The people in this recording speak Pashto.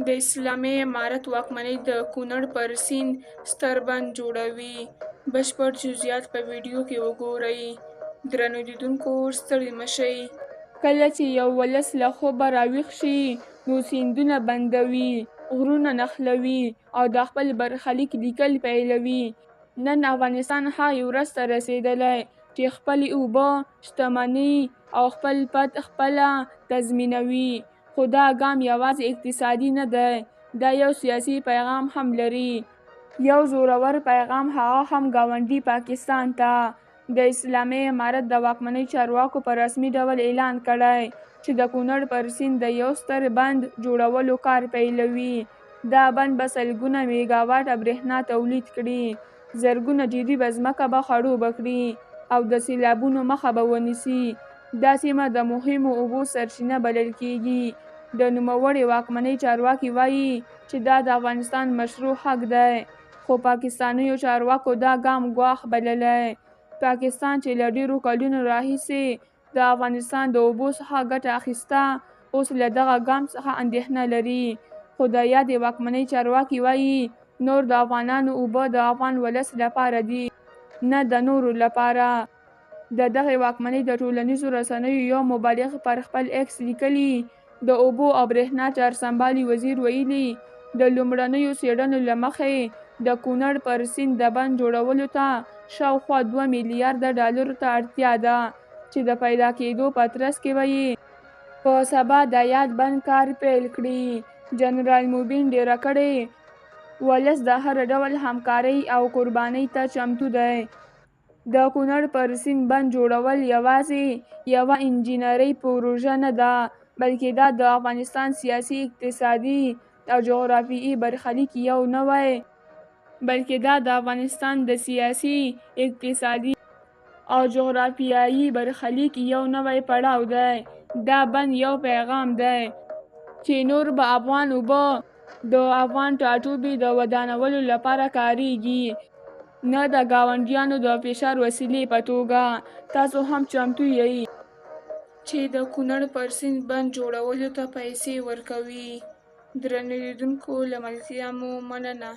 د اسلامي امارت واکمنۍ د کونړ پر سیند ستر بند جوړوي. بشپړ جزئیات په ویډیو کې وګورئ. درنو لیدونکو ستړي مه شئ. کله چې یو ولس له خوبه راویښ شي نو سیندونه بندوي، غرونه نښلوي او د خپل برخلیک لیکل پیلوي. نن افغانستان هغې ورځ ته رسېدلی چې خپلې اوبه، شتمنۍ او خپل پت خپله تضمینوي. خو دا ګام یوازې اقتصادي نه دی، دا یو سیاسي پیغام هم لري. یو زورور پیغام، هغه هم ګاونډي پاکستان ته. د اسلامي امارت د واکمنۍ چارواکو په رسمي ډول اعلان کړی چې د کونړ پر سیند د یو ستر بند جوړولو کار پیلوي. دا بند به سلګونه میګاواټه برېښنا تولید کړي، زرګونه جریبه ځمکه به خړوبه کړي او د سیلابونو مخه به ونیسي. دا سیمه د مهمو اوبو سرچینه بلل کېږي. د نوموړې واکمنۍ چارواکي وایي چې دا د افغانستان مشروع حق دی، خو پاکستانیو چارواکو دا ګام ګواښ بللی. پاکستان چې له ډېرو کلونو راهیسې د افغانستان د اوبو څخه ګټه اخیسته، اوس له دغه ګام څخه اندېښنه لري. خو د یادې واکمنۍ چارواکي وایي نور د افغانانو اوبه د افغان ولس لپاره دي، نه د نورو لپاره. د دغې واکمنۍ د ټولنیزو رسنیو یو مبلغ پر خپل ایکس لیکلي د اوبو او برېښنا چارسنبالي وزیر ویلي د لومړنیو څېړنو له مخې د کونړ پر سیند د بند جوړولو ته شاوخوا 2 میلیارده ډالرو ته اړتیا ده، چې د پیدا کېدو په ترڅ کې به یې په سبا د یاد بند کار پیل کړي. جنرال موبین ډېره کړې ولس د هر ډول همکارۍ او قربانۍ ته چمتو دی. د کونړ پر سیند بند جوړول یوازې یوه انجینري پروژه نه ده، بلکې دا د افغانستان سیاسي، اقتصادي او جغرافیایي برخلیک یو نوی پړاو دی. دا بند یو پیغام دی چې نور به افغان اوبه د افغان ټاټوبي د ودانولو لپاره کارېږي، نه د ګاونډیانو د فشار وسیلې په توګه. تاسو هم چمتو یئ چې د کونړ پر سیند بند جوړولو ته پیسې ورکوئ؟ درنو لیدونکو له ملتیا مو مننه.